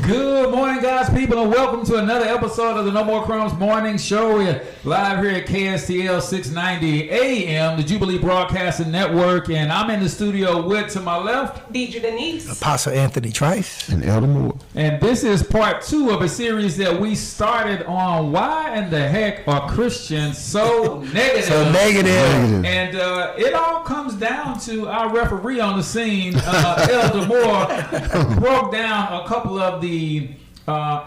Good morning, God's people, and welcome to another episode of the No More Crumbs Morning Show. We're live here at KSTL 690 AM, the Jubilee Broadcasting Network, and I'm in the studio with, to my left, Deidre Denise, Apostle Anthony Trice, and Elder Moore. And this is part 2 of a series that we started on why in the heck are Christians so negative? So negative. And it all comes down to our referee on the scene, Elder Moore, broke down a couple of the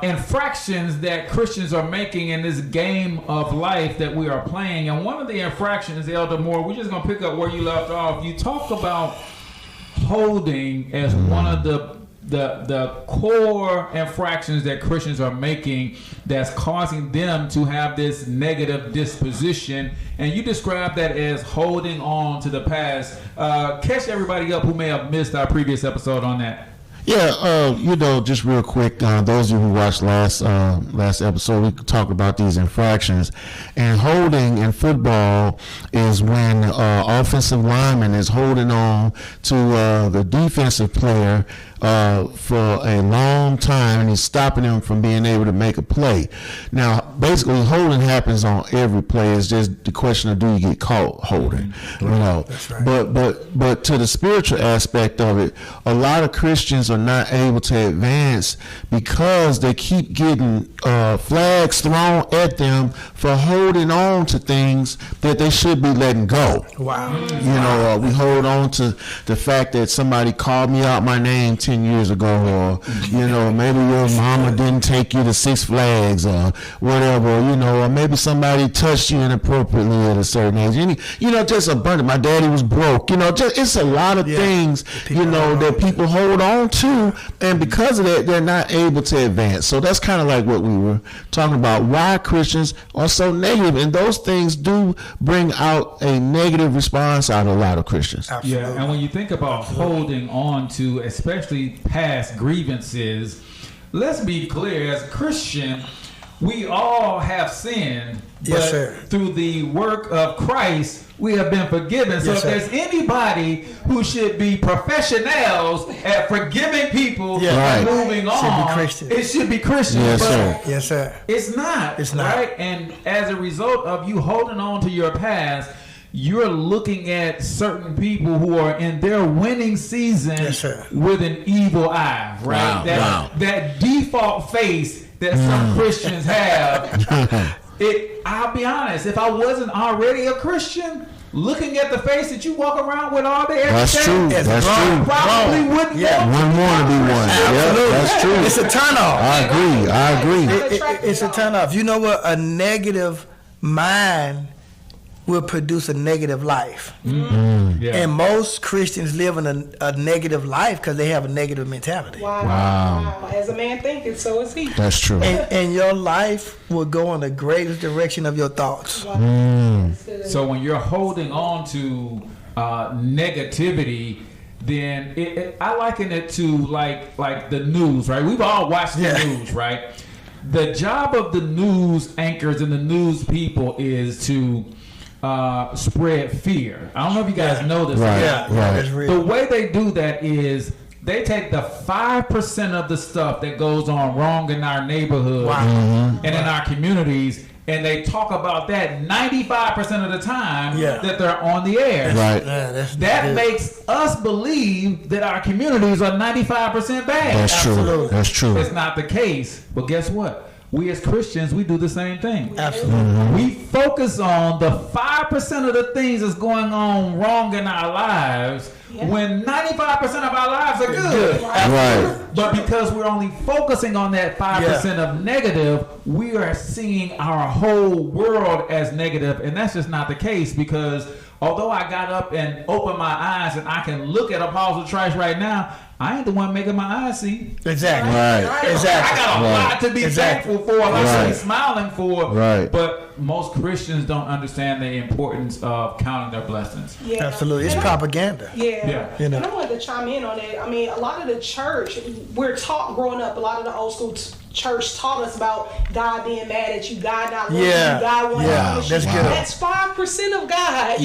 infractions that Christians are making in this game of life that we are playing. And one of the infractions, Elder Moore, we're just going to pick up where you left off. You talked about holding as one of the core infractions that Christians are making that's causing them to have this negative disposition, and you describe that as holding on to the past. Catch everybody up who may have missed our previous episode on that. Yeah, just real quick, those of you who watched last episode, we talked about these infractions. And holding in football is when offensive lineman is holding on to the defensive player for a long time, and he's stopping him from being able to make a play. Now, basically, holding happens on every play. It's just the question of, do you get caught holding? That's right. But to the spiritual aspect of it, a lot of Christians are not able to advance because they keep getting flags thrown at them for holding on to things that they should be letting go. Wow. We hold on to the fact that somebody called me out my name 10 years ago, or maybe your mama didn't take you to Six Flags or whatever, or maybe somebody touched you inappropriately at a certain age. Just a bunch. My daddy was broke. It's a lot of things that people hold on to, and because of that, they're not able to advance. So that's kind of like what we were talking about, why Christians are so negative, and those things do bring out a negative response out of a lot of Christians. Absolutely. Yeah, and when you think about holding on to especially past grievances, let's be clear, as a Christian, we all have sinned, but through the work of Christ, we have been forgiven. So if there's anybody who should be professionals at forgiving people and moving on, it should be Christians. Yes, sir. It's not. Right? And as a result of you holding on to your past, you're looking at certain people who are in their winning season with an evil eye, right? That default face that some Christians have. I'll be honest, if I wasn't already a Christian, looking at the face that you walk around with all day, that's true. I probably wouldn't want to be one. Absolutely. That's true. It's a turnoff. I agree. It's a turnoff. You know what? A negative mind will produce a negative life. And most Christians live in a negative life because they have a negative mentality. Wow. As a man thinketh, so is he. That's true. And your life will go in the greatest direction of your thoughts. So when you're holding on to negativity, then I liken it to like the news, right? We've all watched the news, right? The job of the news anchors and the news people is to spread fear. I don't know if you guys know this. Right. The way they do that is they take the 5% of the stuff that goes on wrong in our neighborhood and in our communities, and they talk about that 95% of the time that they're on the air. Right. That makes us believe that our communities are 95% bad. That's true. It's not the case. But guess what? We as Christians, we do the same thing. Absolutely. We focus on the 5% of the things that's going on wrong in our lives when 95% of our lives are good. Right. But because we're only focusing on that 5% of negative, we are seeing our whole world as negative, and that's just not the case, because although I got up and opened my eyes and I can look at Apostle Trice right now, I ain't the one making my eyes see. Exactly. Right. Exactly. I got a lot to be thankful for, a lot to be smiling for. Right. But most Christians don't understand the importance of counting their blessings. Yeah. Absolutely. It's propaganda. Yeah. And I wanted to chime in on that. I mean, a lot of the church, we're taught growing up, a lot of the old school church taught us about God being mad at you, God not loving you, God wanting to punish you. That's 5% of God.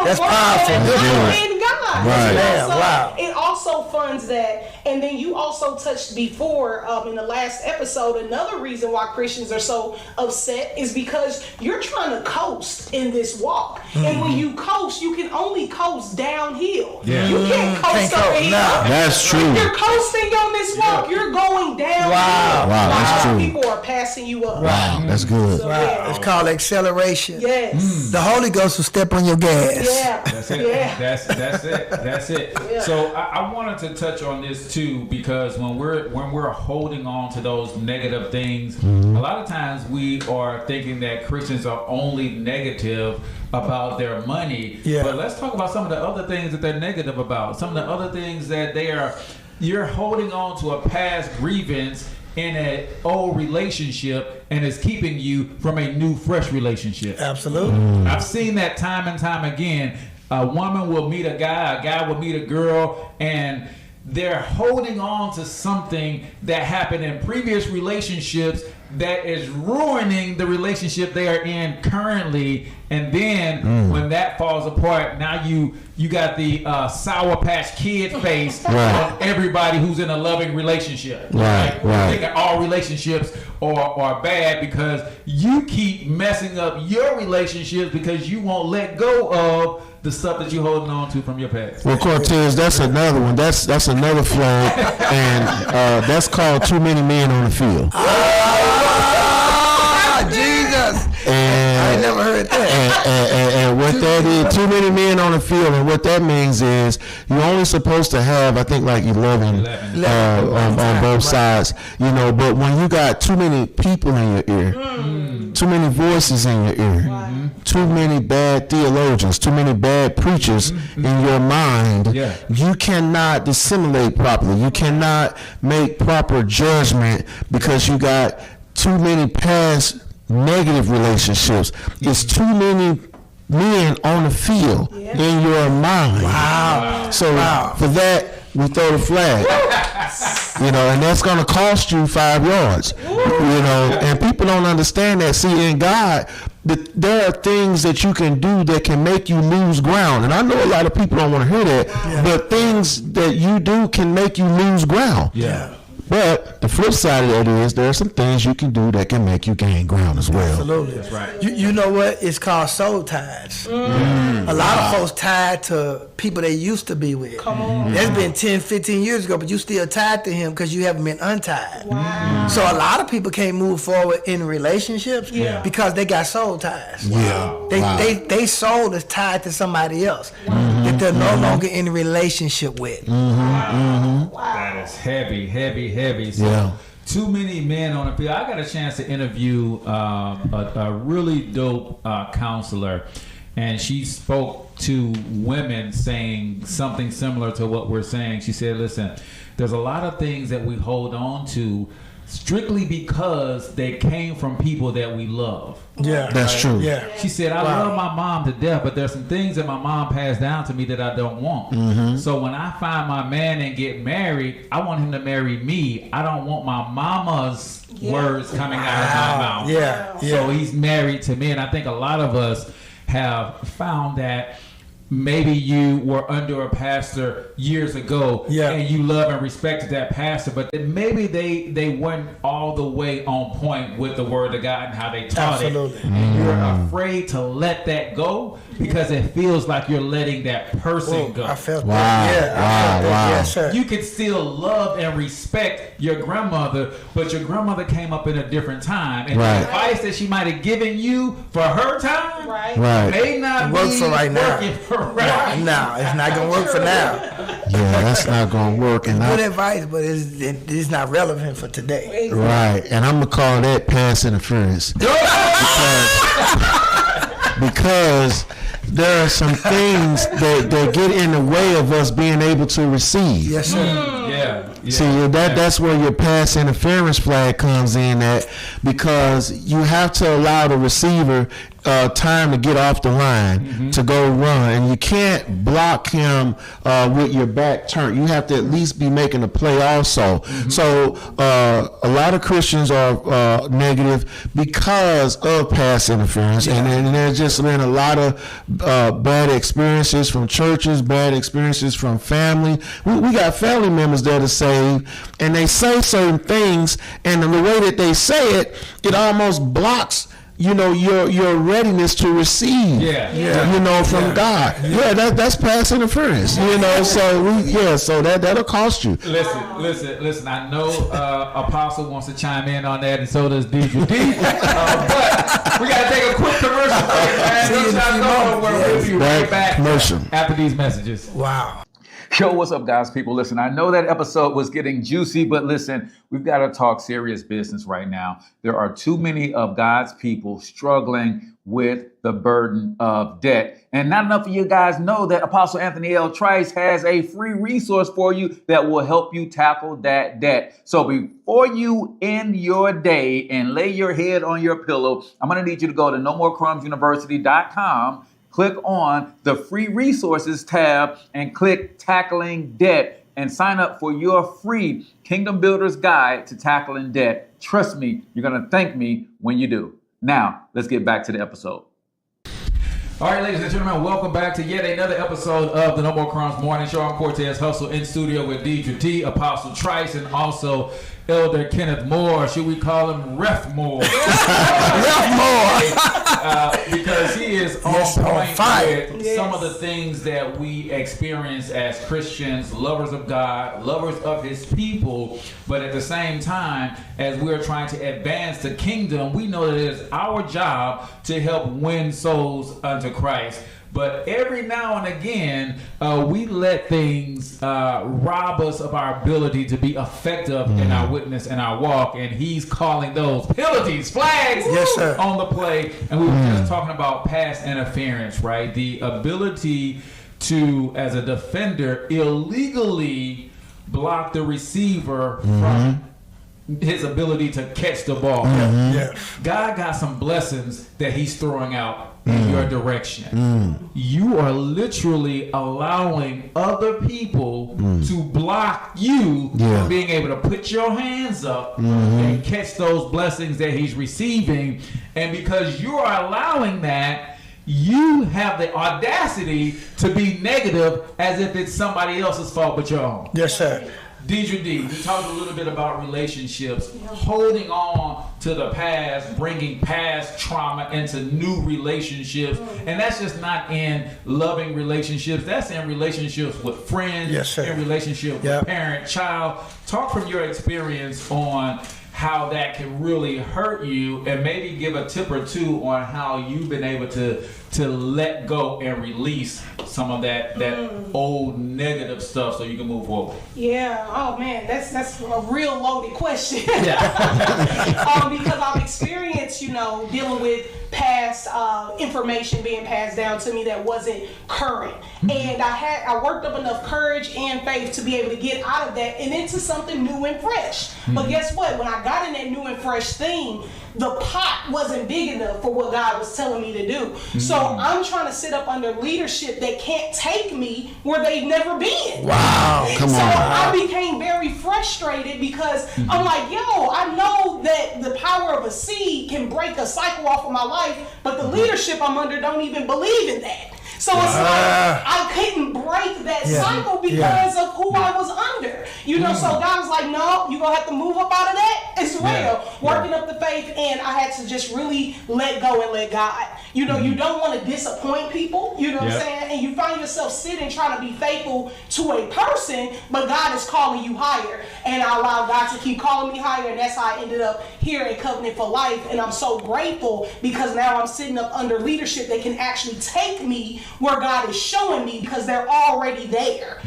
That's powerful. In God. Right. It also funds that, and then you also touched before in the last episode, another reason why Christians are so upset is because you're trying to coast in this walk. And when you coast, you can only coast downhill. Yeah. You can't coast uphill. That's true. If you're coasting on this walk, you're going downhill. Wow, that's true. People are passing you up. Wow, that's good. So, It's called acceleration. Yes. The Holy Ghost will step on your gas. Yeah. That's it. Yeah. That's it. Yeah. So I wanted to touch on this too, because when we're holding on to those negative things, a lot of times we are thinking that Christians are only negative about their money. Yeah. But let's talk about some of the other things that they're negative about. Some of the other things that you're holding on to a past grievance in an old relationship, and it's keeping you from a new, fresh relationship. Absolutely. I've seen that time and time again. A woman will meet a guy will meet a girl, and they're holding on to something that happened in previous relationships that is ruining the relationship they are in currently. And then when that falls apart, now you got the Sour Patch Kid face on everybody who's in a loving relationship. Right. I think that all relationships are bad because you keep messing up your relationships because you won't let go of the stuff that you're holding on to from your past. Well, Cortez, that's another one. That's another flag, and that's called too many men on the field. Jesus. And I ain't never heard that. And what that is, too many men on the field, and what that means is you're only supposed to have, I think, like 11. On both sides, but when you got too many people in your ear, too many voices in your ear, too many bad theologians, too many bad preachers in your mind, you cannot dissimulate properly. You cannot make proper judgment because you got too many past negative relationships. It's too many men on the field in your mind. Wow. So for that, we throw the flag. And that's going to cost you 5 yards. And people don't understand that. See, in God, there are things that you can do that can make you lose ground. And I know a lot of people don't want to hear that, but things that you do can make you lose ground. Yeah. But the flip side of that is there are some things you can do that can make you gain ground as well. Absolutely. That's right. You know what? It's called soul ties. A lot of folks tied to people they used to be with. Come on. That's been 10, 15 years ago, but you still tied to him because you haven't been untied. Wow. So a lot of people can't move forward in relationships because they got soul ties. Yeah. They soul is tied to somebody else that they're no longer in a relationship with. Wow. That is heavy. So too many men on the field. I got a chance to interview a really dope counselor, and she spoke to women saying something similar to what we're saying. She said, listen, there's a lot of things that we hold on to strictly because they came from people that we love. Yeah, that's true. Yeah, she said, I love my mom to death, but there's some things that my mom passed down to me that I don't want. So when I find my man and get married, I want him to marry me. I don't want my mama's words coming out of my mouth. Yeah. So he's married to me, and I think a lot of us have found that maybe you were under a pastor years ago and you love and respected that pastor, but maybe they weren't all the way on point with the word of God and how they taught it. And you're afraid to let that go because it feels like you're letting that person go. I felt that. Wow. Yes, sir. You could still love and respect your grandmother, but your grandmother came up in a different time, and the advice that she might have given you for her time may not work for right now. Right. No, it's not gonna work for now. Yeah, that's not gonna work. And good advice, but it's not relevant for today. Right, and I'm gonna call that pass interference because there are some things that get in the way of us being able to receive. Yes, sir. Yeah. See, that's where your pass interference flag comes in at, because you have to allow the receiver time to get off the line to go run, and you can't block him with your back turned. You have to at least be making a play also. So a lot of Christians are negative because of pass interference, and there's just been a lot of bad experiences from churches, bad experiences from family. We got family members that are saved, and they say certain things, and the way that they say it, it almost blocks your readiness to receive, from God. That's past interference, so that'll cost you. Listen. I know Apostle wants to chime in on that, and so does Deidre D. But we got to take a quick commercial break, man. We'll be right back after these messages. Wow. Yo, what's up, guys? People, listen, I know that episode was getting juicy, but listen, we've got to talk serious business right now. There are too many of God's people struggling with the burden of debt. And not enough of you guys know that Apostle Anthony L. Trice has a free resource for you that will help you tackle that debt. So before you end your day and lay your head on your pillow, I'm going to need you to go to NoMoreCrumbsUniversity.com. Click on the free resources tab and click Tackling Debt and sign up for your free Kingdom Builders Guide to Tackling Debt. Trust me, you're going to thank me when you do. Now, let's get back to the episode. All right, ladies and gentlemen, welcome back to yet another episode of the No More Crumbs Morning Show. I'm Cortez Hustle in studio with Deidre D, Apostle Trice, and also Elder Kenneth Moore. Should we call him Ref Moore? Ref Moore. Because he is on point with some of the things that we experience as Christians, lovers of God, lovers of his people. But at the same time, as we're trying to advance the kingdom, we know that it is our job to help win souls unto Christ. But every now and again, we let things rob us of our ability to be effective in our witness and our walk. And he's calling those penalties, flags on the play. And we were just talking about pass interference, right? The ability to, as a defender, illegally block the receiver from his ability to catch the ball. God got some blessings that he's throwing out in your direction. You are literally allowing other people to block you from being able to put your hands up and catch those blessings that he's receiving. And because you are allowing that, you have the audacity to be negative as if it's somebody else's fault but your own. Yes, sir. Deidre D, we talked a little bit about relationships, holding on to the past, bringing past trauma into new relationships. And that's just not in loving relationships. That's in relationships with friends, in relationships with parent, child. Talk from your experience on how that can really hurt you, and maybe give a tip or two on how you've been able to let go and release some of that old negative stuff so you can move forward. Yeah. Oh man, that's a real loaded question. Because I've experienced, dealing with past information being passed down to me that wasn't current, and I worked up enough courage and faith to be able to get out of that and into something new and fresh. But guess what? When I got in that new and fresh thing, the pot wasn't big enough for what God was telling me to do. So I'm trying to sit up under leadership that can't take me where they've never been. Wow. Come on. I became very frustrated because I'm like, I know that the power of a seed can break a cycle off of my life, but the leadership I'm under don't even believe in that. So it's like I couldn't break that cycle because of who I was under. So God was like, no, you're going to have to move up out of that as well. Working up the faith, and I had to just really let go and let God. You don't want to disappoint people, what I'm saying? And you find yourself sitting trying to be faithful to a person, but God is calling you higher. And I allowed God to keep calling me higher, and that's how I ended up here at Covenant for Life. And I'm so grateful because now I'm sitting up under leadership that can actually take me where God is showing me because they're already there.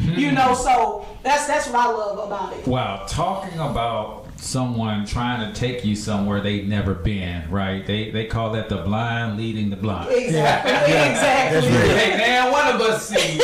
So that's what I love about it. Wow, talking about someone trying to take you somewhere they've never been, right? They call that the blind leading the blind. Exactly. Exactly. Hey, now one of us see,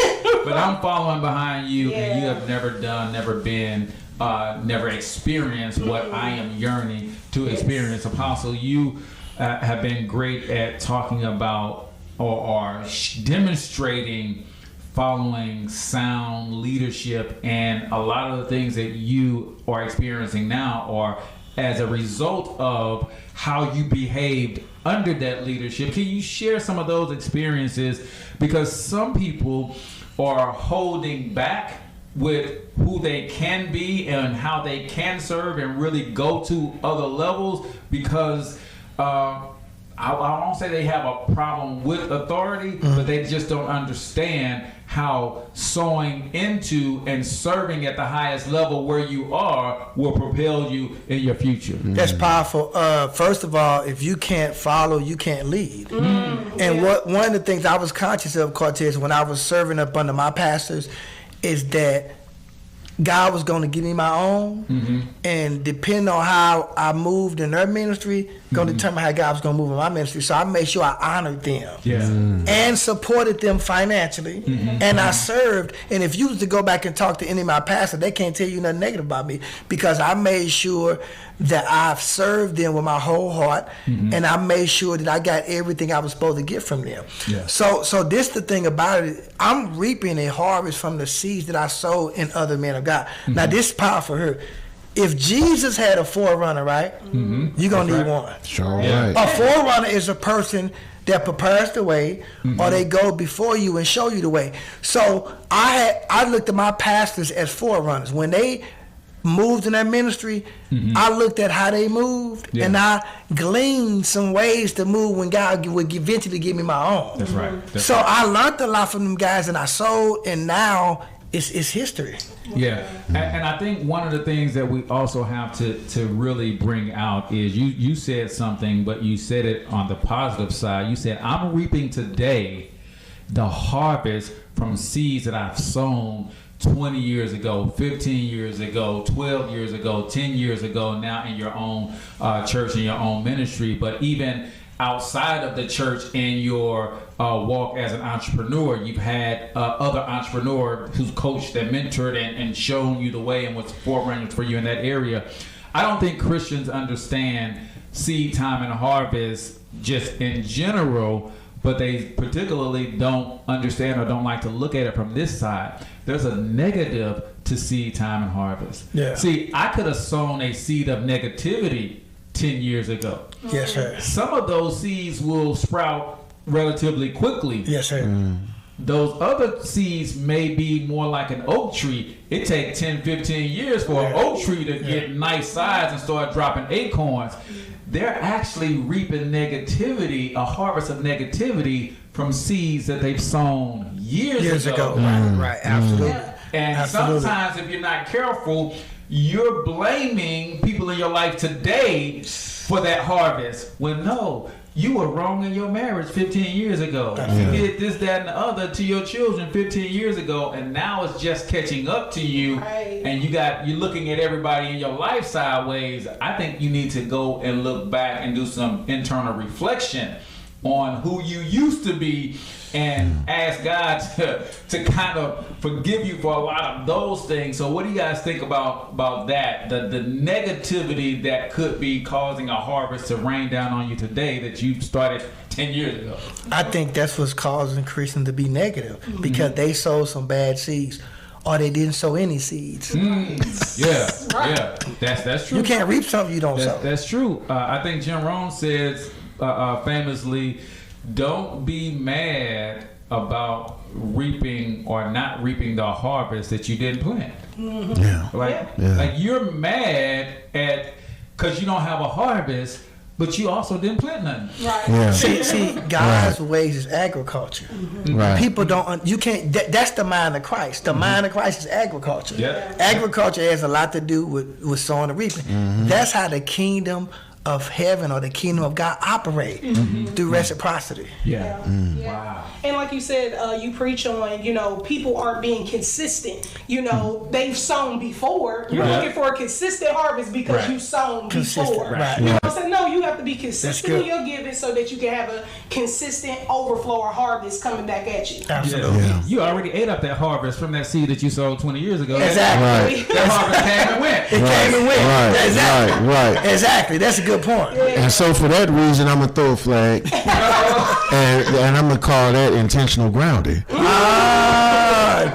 but I'm following behind you, and you have never done, never been, never experienced what I am yearning to experience. Apostle, you have been great at talking about or demonstrating following sound leadership, and a lot of the things that you are experiencing now are as a result of how you behaved under that leadership. Can you share some of those experiences? Because some people are holding back with who they can be and how they can serve and really go to other levels because I won't say they have a problem with authority, but they just don't understand how sowing into and serving at the highest level where you are will propel you in your future. That's powerful. First of all, if you can't follow, you can't lead. And one of the things I was conscious of, Cortez, when I was serving up under my pastors, is that God was going to give me my own, and depending on how I moved in their ministry, going to determine how God was going to move in my ministry. So I made sure I honored them and supported them financially, and I served. And if you was to go back and talk to any of my pastors, they can't tell you nothing negative about me because I made sure that I've served them with my whole heart, and I made sure that I got everything I was supposed to get from them. So this the thing about it. I'm reaping a harvest from the seeds that I sowed in other men of God. Now this is powerful here. If Jesus had a forerunner, right, you're going to need one. Sure, right. A forerunner is a person that prepares the way, or they go before you and show you the way. So I looked at my pastors as forerunners. When they moved in that ministry, I looked at how they moved, and I gleaned some ways to move when God would eventually give me my own. That's right. So I learned a lot from them guys, and I sold, and now it's history. Yeah, and I think one of the things that we also have to really bring out is you said something, but you said it on the positive side. You said, I'm reaping today the harvest from seeds that I've sown 20 years ago, 15 years ago, 12 years ago, 10 years ago, now in your own church, in your own ministry, but even outside of the church in your walk as an entrepreneur. You've had other entrepreneurs who's coached and mentored and shown you the way and what's forerunners for you in that area. I don't think Christians understand seed time and harvest just in general, but they particularly don't understand or don't like to look at it from this side. There's a negative to seed time and harvest. Yeah. See, I could have sown a seed of negativity 10 years ago. Yes, sir. Some of those seeds will sprout relatively quickly. Yes, sir. Those other seeds may be more like an oak tree. It takes 10, 15 years for an oak tree to get nice size and start dropping acorns. They're actually reaping negativity, a harvest of negativity from seeds that they've sown years ago. Right, absolutely. And Absolutely. sometimes if you're not careful, you're blaming people in your life today for that harvest. When no, you were wrong in your marriage 15 years ago. You did this, that, and the other to your children 15 years ago, and now it's just catching up to you. Right. And you're looking at everybody in your life sideways. I think you need to go and look back and do some internal reflection on who you used to be and ask God to kind of forgive you for a lot of those things. So what do you guys think about that? The negativity that could be causing a harvest to rain down on you today that you started 10 years ago? I think that's what's causing Christians to be negative because they sowed some bad seeds or they didn't sow any seeds. Yeah, that's true. You can't reap something you don't sow. That's true. I think Jim Rohn says famously, don't be mad about reaping or not reaping the harvest that you didn't plant. Like you're mad at because you don't have a harvest, but you also didn't plant nothing. Right. Yeah. See, God's ways is agriculture. Right. People don't. You can't. That's the mind of Christ. The mind of Christ is agriculture. Yeah. Agriculture has a lot to do with sowing and reaping. That's how the kingdom of heaven or the kingdom of God operate through reciprocity. Yeah. Wow. And like you said, you preach on, people aren't being consistent. They've sown before. You're looking for a consistent harvest because you sown before. Right. You know what I'm saying? No, you have to be consistent in good. your giving so that you can have a consistent overflow or harvest coming back at you. Absolutely. Yeah. You already ate up that harvest from that seed that you sowed 20 years ago. Exactly. That harvest came and went. It came and went. Right. Exactly. Right. Exactly. That's a good good point. And so for that reason, I'm gonna throw a flag, and I'm gonna call that intentional grounding.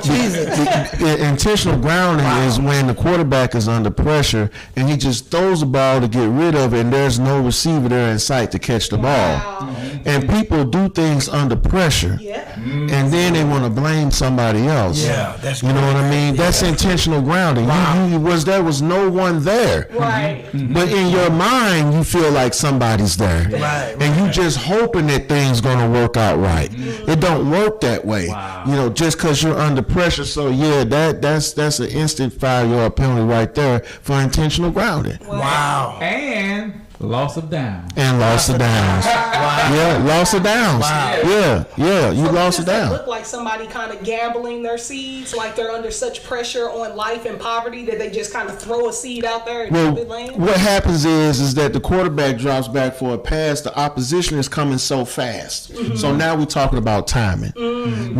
Jesus. Intentional grounding is when the quarterback is under pressure and he just throws the ball to get rid of it, and there's no receiver there in sight to catch the ball. And people do things under pressure, and then they want to blame somebody else. Yeah, that's you know what I mean. That's intentional grounding. There was no one there, Right. but in your mind you feel like somebody's there, and you just hoping that things gonna work out right. It don't work that way. You know, just because you're under pressure. So yeah, that's an instant 5-yard penalty right there for intentional grounding. Wow. And loss of downs. And loss of downs. Yeah, loss of downs. Yeah, you lost it down. Look like somebody kind of gambling their seeds, like they're under such pressure on life and poverty that they just kind of throw a seed out there and Well, it lands. what happens is that the quarterback drops back for a pass. The opposition is coming so fast. So now we're talking about timing.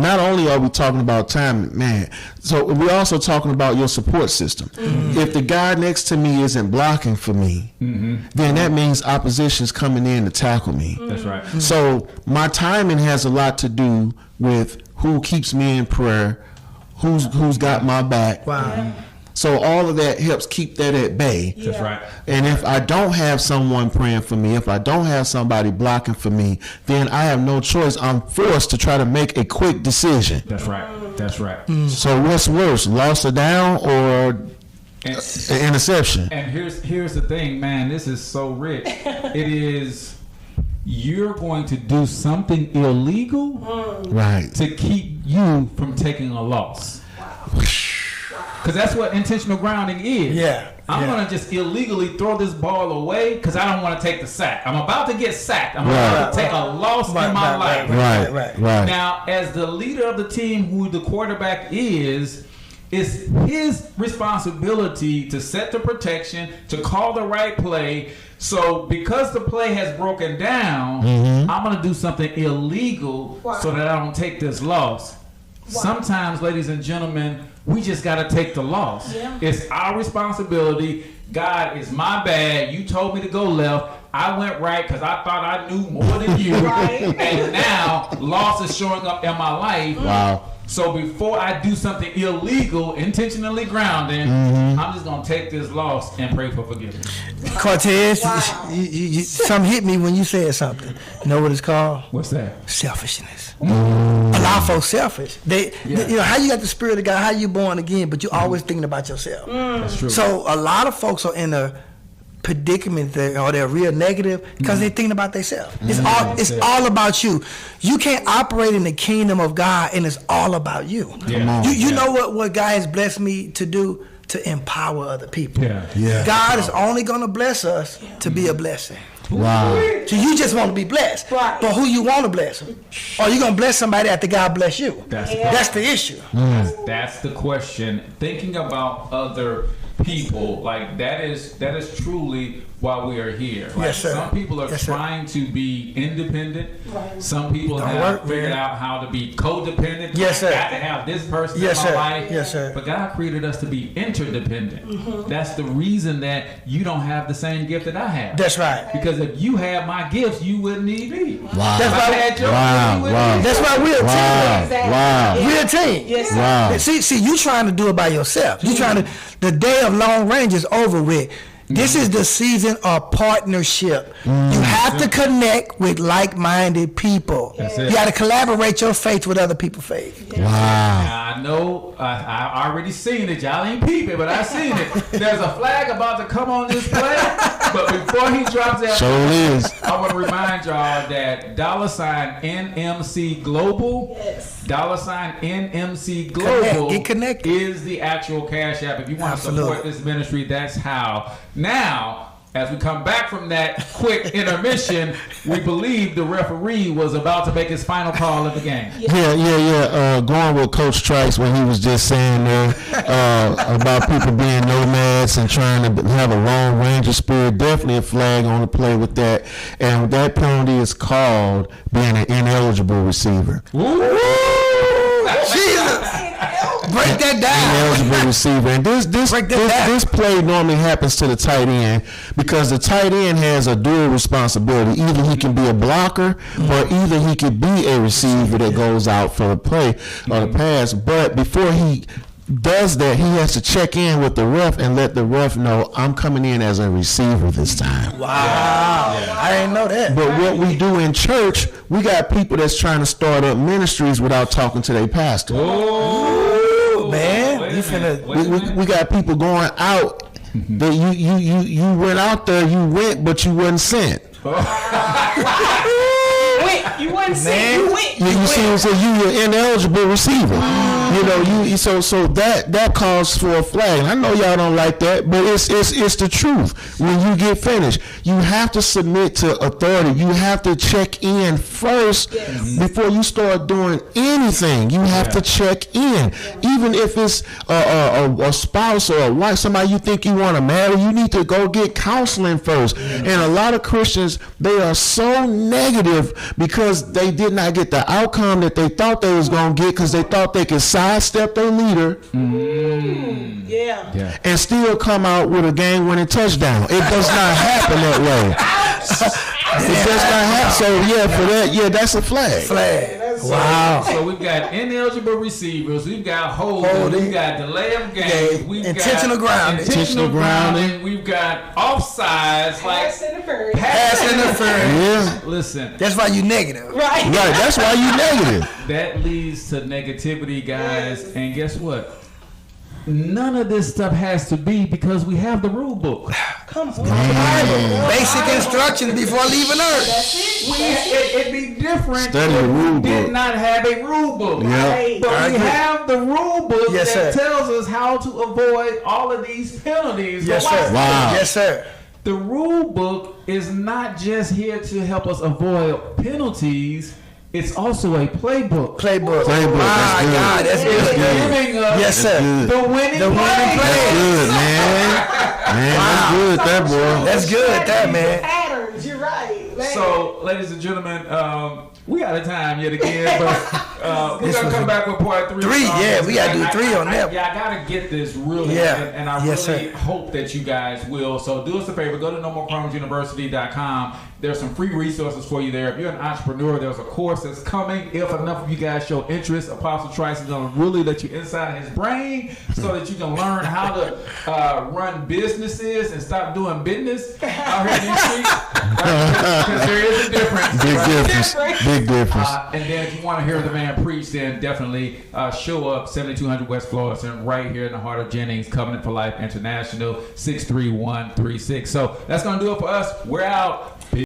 Not only are we talking about timing, man. So we're also talking about your support system. If the guy next to me isn't blocking for me, then that means opposition's coming in to tackle me. That's right. So my timing has a lot to do with who keeps me in prayer, who's got my back. Wow. So all of that helps keep that at bay. That's right. And if I don't have someone praying for me, if I don't have somebody blocking for me, then I have no choice. I'm forced to try to make a quick decision. That's right. That's right. So what's worse, loss of down or an interception? And here's the thing, man. This is so rich. It is, you're going to do something illegal, Right. to keep you from taking a loss. Because that's what intentional grounding is. Yeah. I'm going to just illegally throw this ball away because I don't want to take the sack. I'm about to get sacked. I'm about to take a loss in my life. Right. Now, as the leader of the team, who the quarterback is, it's his responsibility to set the protection, to call the right play. So because the play has broken down, I'm going to do something illegal so that I don't take this loss. Sometimes, ladies and gentlemen, we just got to take the loss. It's our responsibility. God, it's my bad. You told me to go left. I went right because I thought I knew more than you. And now loss is showing up in my life. Wow. So before I do something illegal, intentionally grounding, I'm just going to take this loss and pray for forgiveness. Cortez, something hit me when you said something. You know what it's called? What's that? Selfishness. A lot of folks selfish. They, you know, how you got the Spirit of God, how you born again, but you're always thinking about yourself. That's true. So a lot of folks are in a predicament or they're real negative because they're thinking about themselves. It's all about you. You can't operate in the kingdom of God and it's all about you. You know what God has blessed me to do? To empower other people. God is only going to bless us to be a blessing. Wow. So you just want to be blessed. But who you want to bless? Or you going to bless somebody after God bless you? That's the issue. That's the question. Thinking about other people, like that is truly why we are here. Like, Yes, sir. some people are trying to be independent. Some people have figured out how to be codependent. Yes, sir. I got to have this person in my life. Yes, sir. But God created us to be interdependent. That's the reason that you don't have the same gift that I have. That's right. Because if you had my gifts, you wouldn't need me. Wow. That's why, that's why we're a team. Wow. We're a team. Yes, Wow. See, you trying to do it by yourself. You trying to. The day of long range is over with. This is the season of partnership. You have to connect with like-minded people. You got to collaborate your faith with other people's faith. Wow. Now, I know, I already seen it. Y'all ain't peeping, but I seen it. There's a flag about to come on this play, but before he drops that is. I want to remind y'all that $NMC Global, $NMC Global Get connected. is the actual Cash App. If you want to support this ministry, that's how. Now, as we come back from that quick intermission, we believe the referee was about to make his final call of the game. Going with Coach Trice when he was just saying there about people being nomads and trying to have a long range of spirit. Definitely a flag on the play with that. And that penalty is called being an ineligible receiver. Jesus! Break that down. Ineligible receiver. And this play normally happens to the tight end because the tight end has a dual responsibility. Either he can be a blocker or either he could be a receiver that goes out for the play or the pass. But before he does that, he has to check in with the ref and let the ref know, I'm coming in as a receiver this time. Wow. I didn't know that. But what we do in church, we got people that's trying to start up ministries without talking to their pastor. Oh, man. You finna... We got people going out that you went out there, you went, but you wasn't sent. You wasn't sent. You went. You see, so you're ineligible receiver. You know, so that calls for a flag. I know y'all don't like that, but it's the truth. When you get finished, you have to submit to authority. You have to check in first before you start doing anything. You have to check in, even if it's a spouse or a wife, somebody you think you want to marry. You need to go get counseling first. And a lot of Christians, they are so negative because they did not get the outcome that they thought they was gonna get because they thought they could sidestep their leader and still come out with a game-winning touchdown. It does not happen that way. It does not happen. So for that, that's a flag. Wow. So we've got ineligible receivers, we've got holding, we've got delay of game, we've intentional got intentional grounding, we've got offsides, pass interference. Pass interference. Yeah. Listen. That's why you negative. Right. That's why you negative. That leads to negativity, guys. And guess what? None of this stuff has to be because we have the rule book. Come on. Basic instructions before leaving Earth. That's it. It'd be different Study the if rule we did book. not have a rule book. Yep. But we have the rule book Yes, that sir. tells us how to avoid all of these penalties. Yes, But watch sir. Wow. Yes, sir. The rule book is not just here to help us avoid penalties. It's also a playbook. Playbook. That's good. God, that's It's good. giving us Yes, sir. the winning The winning play. play. Good, man. That's good, that boy. That's good, that man. Patterns. You're right. Man. So, ladies and gentlemen, we out of time yet again, but we're gonna come back with part 3. Three, yeah, we gotta do 3 on that. Yeah, I gotta get this really, Yeah. and I Yes, really sir. hope that you guys will. So do us a favor, go to NoMoreCrumbsUniversity.com. There's some free resources for you there. If you're an entrepreneur, there's a course that's coming. If enough of you guys show interest, Apostle Trice is gonna really let you inside of his brain so that you can learn how to run businesses and stop doing business out here in these streets. Because there is a difference. Big difference. And then if you want to hear the man preach, then definitely show up 7200 West Florissant right here in the heart of Jennings, Covenant for Life International, 63136. So that's going to do it for us. We're out.